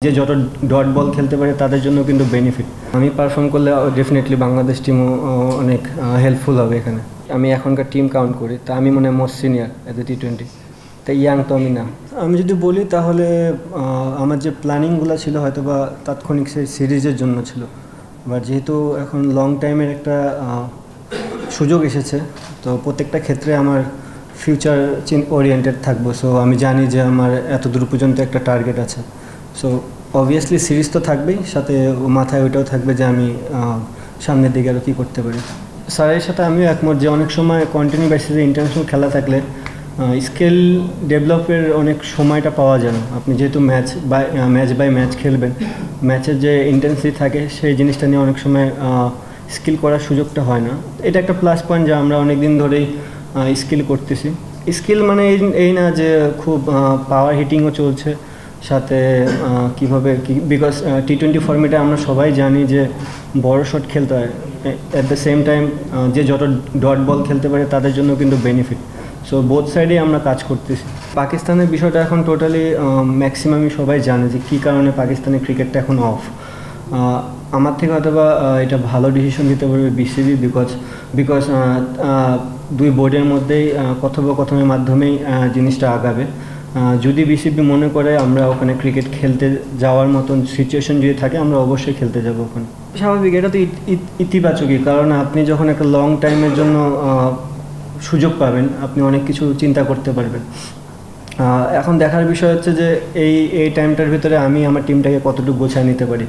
যে যত dot ball খেলতে পারে তাদের জন্য কিন্তু বেনিফিট। আমি পারফর্ম করলে ডেফিনেটলি বাংলাদেশ টিমও অনেক হেল্পফুল হবে এখানে। আমি এখনকার টিম কাউন্ট করি, তা আমি মনে হয় most senior as a T20, তাই ইয়াং তো আমি না। আমি যদি বলি তাহলে আমার যে প্ল্যানিংগুলো ছিল হয়তো বা তাৎক্ষণিক সেই সিরিজের জন্য ছিল, বাট যেহেতু এখন লং টাইমের একটা সুযোগ এসেছে, তো প্রত্যেকটা ক্ষেত্রে আমার ফিউচার ওরিয়েন্টেড থাকবো। সো আমি জানি যে আমার এত দূর পর্যন্ত একটা টার্গেট আছে। সো অবভিয়াসলি সিরিজ তো থাকবেই, সাথে মাথায় ওইটাও থাকবে যে আমি সামনের দিকে আরও কী করতে পারি। স্যারের সাথে আমিও একমত যে অনেক সময় কন্টিনিউ বেসিসে ইন্টারন্যাশনাল খেলা থাকলে স্কিল ডেভেলপের অনেক সময়টা পাওয়া যায় না। আপনি যেহেতু ম্যাচ বাই ম্যাচ খেলবেন, ম্যাচের যে ইন্টেন্সিটি থাকে সেই জিনিসটা নিয়ে অনেক সময় স্কিল করার সুযোগটা হয় না। এটা একটা প্লাস পয়েন্ট যে আমরা অনেক দিন ধরেই স্কিল করতেছি। স্কিল মানে এই না যে খুব পাওয়ার হিটিংও চলছে, সাথে কীভাবে বিকজ টি20 ফর্মেটে আমরা সবাই জানি যে বড় শট খেলতে হয়। অ্যাট দ্য সেম টাইম যে যত ডট বল খেলতে পারে তাদের জন্য কিন্তু বেনিফিট। সো বোথ সাইডেই আমরা কাজ করতেছি। পাকিস্তানের বিষয়টা এখন টোটালি ম্যাক্সিমামই সবাই জানে যে কী কারণে পাকিস্তানের ক্রিকেটটা এখন অফ। আমার থেকে হয়তো বা এটা ভালো ডিসিশন দিতে পারবে বিসিবি, বিকজ দুই বোর্ডের মধ্যেই কথোপকথনের মাধ্যমেই জিনিসটা আগাবে। যদি বিসিবি মনে করে আমরা ওখানে ক্রিকেট খেলতে যাওয়ার মতন সিচুয়েশন যদি থাকে, আমরা অবশ্যই খেলতে যাব ওখানে। স্বাভাবিক, এটা তো ইতিবাচকই, কারণ আপনি যখন একটা লং টাইমের জন্য সুযোগ পাবেন, আপনি অনেক কিছু চিন্তা করতে পারবেন। এখন দেখার বিষয় হচ্ছে যে এই টাইমটার ভিতরে আমি আমার টিমটাকে কতটুকু গোছায় নিতে পারি।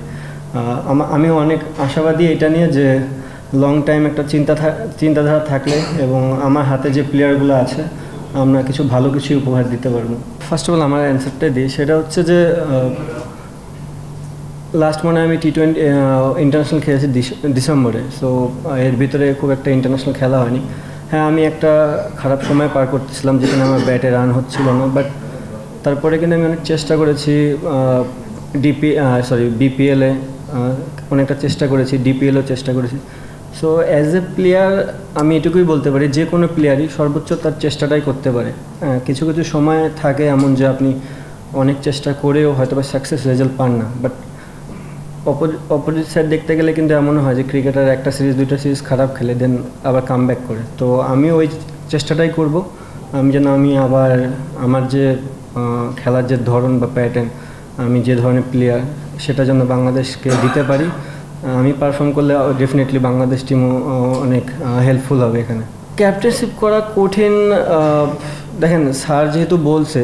আমিও অনেক আশাবাদী এটা নিয়ে যে লং টাইম একটা চিন্তাধারা থাকলে এবং আমার হাতে যে প্লেয়ারগুলো আছে, আমরা কিছু ভালো কিছুই উপহার দিতে পারবো। ফার্স্ট অফ অল আমার অ্যান্সারটাই দিই, সেটা হচ্ছে যে লাস্ট মনে আমি টি20 ইন্টারন্যাশনাল খেলেছি ডিসেম্বরে। সো এর ভিতরে খুব একটা ইন্টারন্যাশনাল খেলা হয়নি। হ্যাঁ, আমি একটা খারাপ সময় পার করতেছিলাম যেখানে আমার ব্যাটে রান হচ্ছিল না, বাট তারপরে কিন্তু আমি অনেক চেষ্টা করেছি। বিপিএলে অনেকটা চেষ্টা করেছি, ডিপিএলও চেষ্টা করেছি। সো অ্যাজ এ প্লেয়ার আমি এটুকুই বলতে পারি, যে কোনো প্লেয়ারই সর্বোচ্চ তার চেষ্টাটাই করতে পারে। কিছু কিছু সময় থাকে এমন যে আপনি অনেক চেষ্টা করেও হয়তো বা সাকসেস রেজাল্ট পান না, বাট অপোজিট সাইড দেখতে গেলে কিন্তু এমনও হয় যে ক্রিকেটার একটা সিরিজ দুইটা সিরিজ খারাপ খেলে দেন আবার কাম ব্যাক করে। তো আমি ওই চেষ্টাটাই করব, আমি যেন আবার আমার যে খেলার যে ধরন বা প্যাটার্ন, আমি যে ধরনের প্লেয়ার, সেটা যেন বাংলাদেশকে দিতে পারি। আমি পারফর্ম করলে ডেফিনেটলি বাংলাদেশ টিমও অনেক হেল্পফুল হবে এখানে। ক্যাপ্টেনশিপ করা কঠিন, দেখেন স্যার যেহেতু বলছে,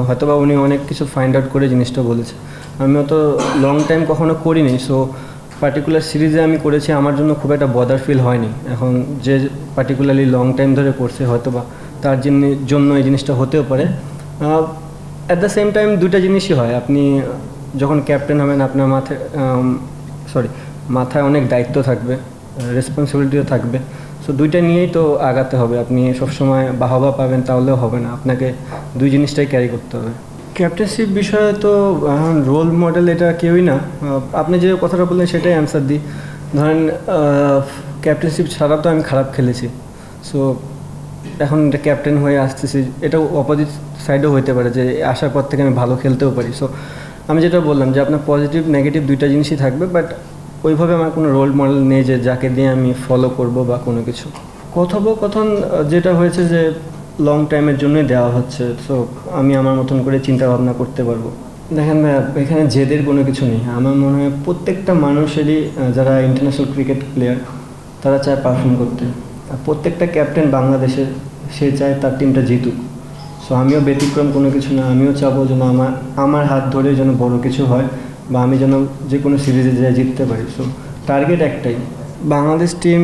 হয়তো বা উনি অনেক কিছু ফাইন্ড আউট করে জিনিসটা বলেছে। আমিও তো লং টাইম কখনো করিনি, সো পার্টিকুলার সিরিজে আমি করেছি, আমার জন্য খুব একটা বদার ফিল হয়নি। এখন যে পার্টিকুলারলি লং টাইম ধরে করছে হয়তো বা তার জন্য এই জিনিসটা হতেও পারে। অ্যাট দ্য সেম টাইম দুইটা জিনিসই হয়, আপনি যখন ক্যাপ্টেন হবেন আপনার মাথায় অনেক দায়িত্ব থাকবে, রেসপন্সিবিলিটিও থাকবে। সো দুইটা নিয়েই তো আগাতে হবে। আপনি সবসময় বাহবা পাবেন তাহলেও হবে না, আপনাকে দুই জিনিসটাই ক্যারি করতে হবে। ক্যাপ্টেনশিপ বিষয়ে তো রোল মডেল এটা কেউই না। আপনি যে কথাটা বললেন সেটাই অ্যান্সার দিই। ধরেন ক্যাপ্টেনশিপ ছাড়া তো আমি খারাপ খেলেছি, সো এখন এটা ক্যাপ্টেন হয়ে আসতেছি, এটাও অপোজিট সাইডও হতে পারে যে আসার পর থেকে আমি ভালো খেলতেও পারি। সো আমি যেটা বললাম যে আপনার পজিটিভ নেগেটিভ দুইটা জিনিসই থাকবে, বাট ওইভাবে আমার কোনো রোল মডেল নেই যে যাকে দিয়ে আমি ফলো করব বা কোনো কিছু। কথোপকথন যেটা হয়েছে যে লং টাইমের জন্যই দেওয়া হচ্ছে, সো আমি আমার মতন করে চিন্তা ভাবনা করতে পারবো। দেখেন এখানে জেদের কোনো কিছু নেই। আমার মনে হয় প্রত্যেকটা মানুষেরই, যারা ইন্টারন্যাশনাল ক্রিকেট প্লেয়ার, তারা চায় পারফর্ম করতে। আর প্রত্যেকটা ক্যাপ্টেন বাংলাদেশের, সে চায় তার টিমটা জিতুক। সো আমিও ব্যতিক্রম কোনো কিছু না, আমিও চাবো যেন আমার হাত ধরে যেন বড় কিছু হয় বা আমি যেন যে কোনো সিরিজে যাই জিততে পারি। সো টার্গেট একটাই, বাংলাদেশ টিম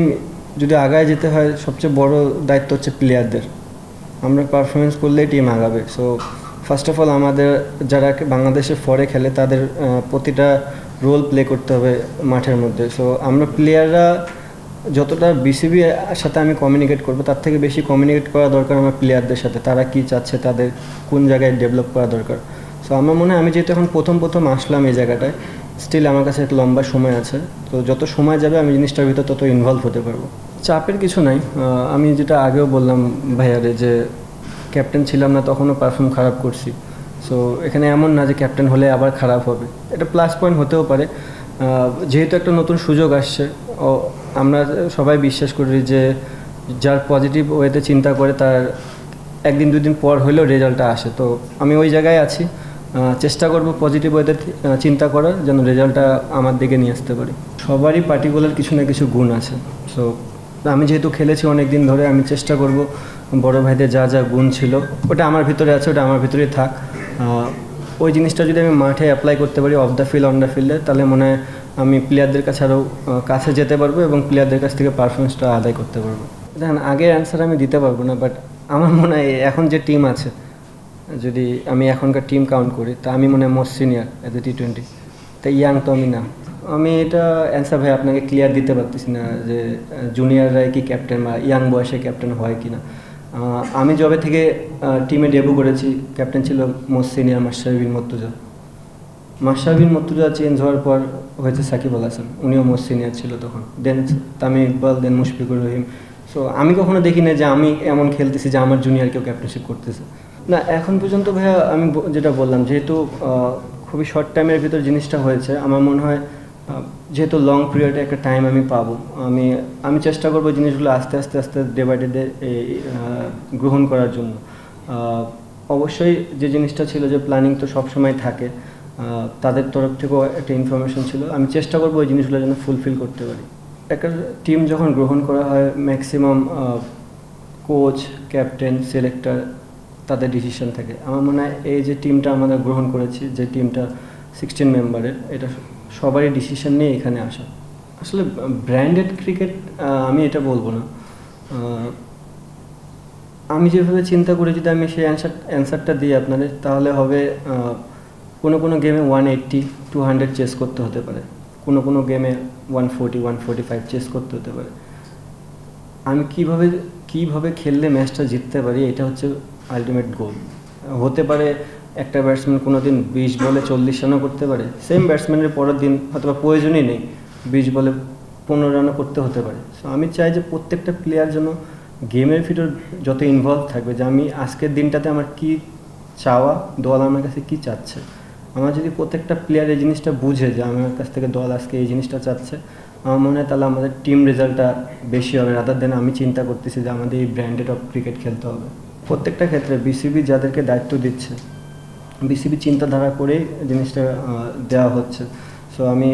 যদি আগায় যেতে হয় সবচেয়ে বড় দায়িত্ব হচ্ছে প্লেয়ারদের। আমরা পারফরমেন্স করলেই টিম আগাবে। সো ফার্স্ট অফ অল আমাদের যারা বাংলাদেশে ফরে খেলে তাদের প্রতিটা রোল প্লে করতে হবে মাঠের মধ্যে। সো আমরা প্লেয়াররা যতটা বিসিবির সাথে আমি কমিউনিকেট করবো, তার থেকে বেশি কমিউনিকেট করা দরকার আমার প্লেয়ারদের সাথে। তারা কী চাচ্ছে, তাদের কোন জায়গায় ডেভেলপ করা দরকার। সো আমার মনে হয় আমি যেহেতু এখন প্রথম আসলাম এই জায়গাটায়, স্টিল আমার কাছে একটা লম্বা সময় আছে। তো যত সময় যাবে আমি জিনিসটার ভিতর তত ইনভলভ হতে পারবো। চাপের কিছু নাই। আমি যেটা আগেও বললাম ভাইয়ারে যে ক্যাপ্টেন ছিলাম না, তখনও পারফর্ম খারাপ করছি। সো এখানে এমন না যে ক্যাপ্টেন হলে আবার খারাপ হবে, এটা প্লাস পয়েন্ট হতেও পারে। যেহেতু একটা নতুন সুযোগ আসছে, আমরা সবাই বিশ্বাস করি যে যার পজিটিভ ওয়েতে চিন্তা করে তার একদিন দুদিন পর হলেও রেজাল্টটা আসে। তো আমি ওই জায়গায় আছি, চেষ্টা করব পজিটিভ ওয়েতে চিন্তা করার, যেন রেজাল্টটা আমার দিকে নিয়ে আসতে পারি। সবারই পার্টিকুলার কিছু না কিছু গুণ আছে। সো আমি যেহেতু খেলেছি অনেক দিন ধরে, আমি চেষ্টা করব বড় ভাইদের যা যা গুণ ছিল ওটা আমার ভিতরে আছে, ওটা আমার ভিতরেই থাক। ওই জিনিসটা যদি আমি মাঠে অ্যাপ্লাই করতে পারি of the field on the ফিল্ডে, তাহলে মনে হয় আমি প্লেয়ারদের কাছে আরও কাছে যেতে পারবো এবং প্লেয়ারদের কাছ থেকে পারফরমেন্সটা আদায় করতে পারবো। দেখেন, আগের অ্যান্সার আমি দিতে পারবো না, বাট আমার মনে হয় এখন যে টিম আছে, যদি আমি এখনকার টিম কাউন্ট করি, তা আমি মনে হয় most senior as a T20। তাই ইয়াং তো আমি না। আমি এটা অ্যান্সার ভাই আপনাকে ক্লিয়ার দিতে পারতেছি না যে জুনিয়ররাই কি ক্যাপ্টেন বা ইয়াং বয়সে ক্যাপ্টেন হয় কি না। আমি যবে থেকে টিমে ডেবু করেছি, ক্যাপ্টেন ছিল মোস্ট সিনিয়র মাশরাফি বিন মুর্তজা। মাশরাফি বিন মুর্তজা চেঞ্জ হওয়ার পর হয়েছে সাকিব আল হাসান, উনিও মোস্ট সিনিয়র ছিল তখন। দেন তামিম ইকবাল, দেন মুশফিকুর রহিম। সো আমি কখনো দেখি না যে আমি এমন খেলতেছি যে আমার জুনিয়র কেউ ক্যাপ্টেনশিপ করতেছে না। এখন পর্যন্ত ভাইয়া আমি যেটা বললাম, যেহেতু খুবই শর্ট টাইমের ভিতর জিনিসটা হয়েছে, আমার মনে হয় যেহেতু লং পিরিয়ডে একটা টাইম আমি পাবো, আমি চেষ্টা করবো জিনিসগুলো আস্তে আস্তে আস্তে ডে বাই ডে গ্রহণ করার জন্য। অবশ্যই যে জিনিসটা ছিল যে প্ল্যানিং তো সবসময় থাকে, তাদের তরফ থেকেও একটা ইনফরমেশন ছিল, আমি চেষ্টা করবো ওই জিনিসগুলো যেন ফুলফিল করতে পারি। একটা টিম যখন গ্রহণ করা হয়, ম্যাক্সিমাম কোচ, ক্যাপ্টেন, সিলেক্টর তাদের ডিসিশন থাকে। আমার মনে হয় এই যে টিমটা আমরা গ্রহণ করেছি, যে টিমটা 16 মেম্বারের, এটা সবারই ডিসিশন নিয়ে এখানে আসা। আসলে ব্র্যান্ডেড ক্রিকেট আমি এটা বলবো না। আমি যেভাবে চিন্তা করি, যদি আমি সেই অ্যান্সারটা দিই আপনাদের, তাহলে হবে কোনো গেমে 180-200 চেস করতে হতে পারে, কোনো গেমে 140-145 চেস করতে হতে পারে। আমি কিভাবে খেললে ম্যাচটা জিততে পারি, এটা হচ্ছে আলটিমেট গোল। হতে পারে একটা ব্যাটসম্যান কোনো দিন 20 বলে 40 রানও করতে পারে, সেম ব্যাটসম্যানের পরের দিন হয়তো বা প্রয়োজনই নেই, 20 বলে 15 রানও করতে হতে পারে। সো আমি চাই যে প্রত্যেকটা প্লেয়ার যেন গেমের ভিতর যত ইনভলভ থাকবে, যে আমি আজকের দিনটাতে আমার কি চাওয়া, দল আমার কাছে কি চাচ্ছে। আমার যদি প্রত্যেকটা প্লেয়ার এই জিনিসটা বুঝে যে আমার কাছ থেকে দল আজকে এই জিনিসটা চাচ্ছে, আমার মনে হয় তাহলে আমাদের টিম রেজাল্টটা বেশি হবে, রাদার দেন আমি চিন্তা করতেছি যে আমাদের এই ব্র্যান্ডেড অফ ক্রিকেট খেলতে হবে। প্রত্যেকটা ক্ষেত্রে বিসিবি যাদেরকে দায়িত্ব দিচ্ছে, বিসিবি চিন্তাধারা করেই জিনিসটা দেওয়া হচ্ছে। সো আমি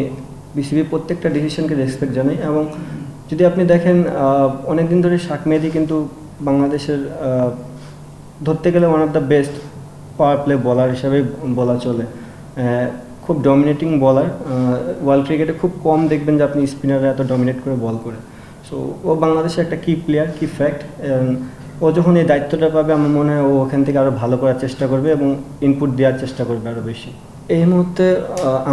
বিসিবি প্রত্যেকটা ডিসিশনকে রেসপেক্ট জানাই। এবং যদি আপনি দেখেন, অনেক দিন ধরে শাক মেহেদী কিন্তু বাংলাদেশের ধরতে গেলে one of the best power play বলার হিসাবে বলা চলে। খুব ডমিনেটিং বলার, ওয়ার্ল্ড ক্রিকেটে খুব কম দেখবেন যে আপনি স্পিনাররা এত ডমিনেট করে বল করে। সো ও বাংলাদেশের একটা কি প্লেয়ার, কি ফ্যাক্ট। ও যখন এই দায়িত্বটা পাবে, আমার মনে হয় ও ওখান থেকে আরও ভালো করার চেষ্টা করবে এবং ইনপুট দেওয়ার চেষ্টা করবে আরও বেশি। এই মুহূর্তে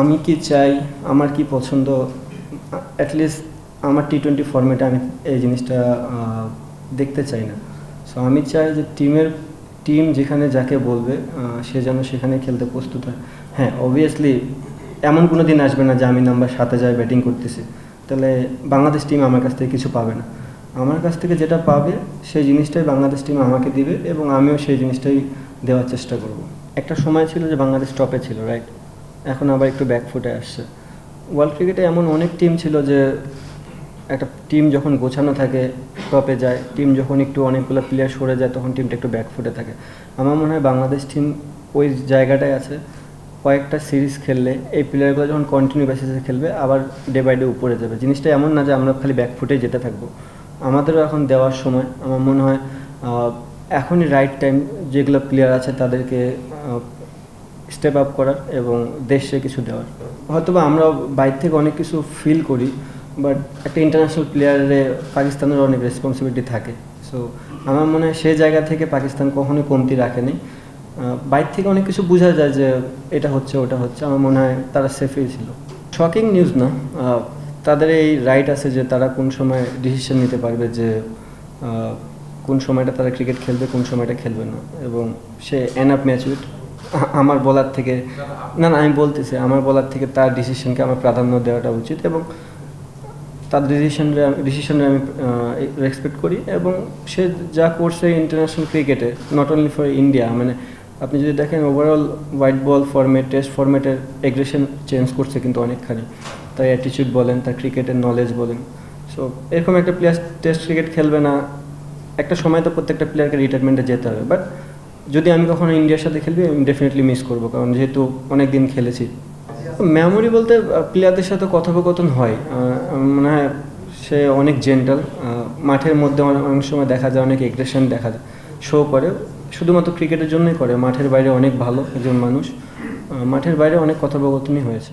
আমি কি চাই, আমার কি পছন্দ, অ্যাটলিস্ট আমার T20 ফরম্যাটে আমি এই জিনিসটা দেখতে চাই না। সো আমি চাই যে টিম যেখানে যাকে বলবে সে যেন সেখানে খেলতে প্রস্তুত হয়। হ্যাঁ, অবভিয়াসলি এমন কোনো দিন আসবে না যে আমি নাম্বার 7-এ যাই ব্যাটিং করতেছি, তাহলে বাংলাদেশ টিম আমার কাছ থেকে কিছু পাবে না। আমার কাছ থেকে যেটা পাবে সেই জিনিসটাই বাংলাদেশ টিম আমাকে দিবে এবং আমিও সেই জিনিসটাই দেওয়ার চেষ্টা করব। একটা সময় ছিল যে বাংলাদেশ টপে ছিল, রাইট? এখন আবার একটু ব্যাকফুটে আসছে। ওয়ার্ল্ড ক্রিকেটে এমন অনেক টিম ছিল যে একটা টিম যখন গোছানো থাকে টপে যায়, টিম যখন একটু অনেকগুলো প্লেয়ার সরে যায় তখন টিমটা একটু ব্যাকফুটে থাকে। আমার মনে হয় বাংলাদেশ টিম ওই জায়গাটায় আছে। কয়েকটা সিরিজ খেললে এই প্লেয়ারগুলো যখন কন্টিনিউ বেসিসে খেলবে, আবার ডে বাই ডে উপরে যাবে। জিনিসটা এমন না যে আমরা খালি ব্যাকফুটে যেতে থাকবো, আমাদেরও এখন দেওয়ার সময়। আমার মনে হয় এখনই রাইট টাইম যেগুলো প্লেয়ার আছে তাদেরকে স্টেপ আপ করার এবং দেশে কিছু দেওয়ার। হয়তোবা আমরা বাইরে থেকে অনেক কিছু ফিল করি, বাট একটা ইন্টারন্যাশনাল প্লেয়ারে পাকিস্তানের অনেক রেসপন্সিবিলিটি থাকে। সো আমার মনে হয় সেই জায়গা থেকে পাকিস্তান কখনোই কমতি রাখেনি। বাইরে থেকে অনেক কিছু বোঝা যায় যে এটা হচ্ছে ওটা হচ্ছে, আমার মনে হয় তারা সেফই ছিল। শকিং নিউজ না, তাদের এই রাইট আছে যে তারা কোন সময় ডিসিশন নিতে পারবে যে কোন সময়টা তারা ক্রিকেট খেলবে, কোন সময়টা খেলবে না। এবং সে এনাফ ম্যাচুইড আমার বলার থেকে, না আমি বলতেছি আমার বলার থেকে তার ডিসিশনকে আমার প্রাধান্য দেওয়াটা উচিত এবং তার ডিসিশনে আমি রেসপেক্ট করি। এবং সে যা করছে ইন্টারন্যাশনাল ক্রিকেটে, নট অনলি ফর ইন্ডিয়া, মানে আপনি যদি দেখেন overall white ball format test ফরম্যাটের aggression change করছে কিন্তু অনেকখানি, তার অ্যাটিচিউড বলেন, তার ক্রিকেটের নলেজ বলেন। সো এরকম একটা প্লেয়ার টেস্ট ক্রিকেট খেলবে না, একটা সময় তো প্রত্যেকটা প্লেয়ারকে রিটায়ারমেন্টে যেতে হবে। বাট যদি আমি কখনো ইন্ডিয়ার সাথে খেলবি আমি ডেফিনেটলি মিস করবো, কারণ যেহেতু অনেক দিন খেলেছি। মেমোরি বলতে প্লেয়ারদের সাথে কথোপকথন হয়, মনে হয় সে অনেক জেন্টাল, মাঠের মধ্যে অনেক সময় দেখা যায় অনেক এগ্রেশন দেখা যায়, শো করে, শুধুমাত্র ক্রিকেটের জন্যই করে, মাঠের বাইরে অনেক ভালো একজন মানুষ, মাঠের বাইরে অনেক কথোপকথনই হয়েছে।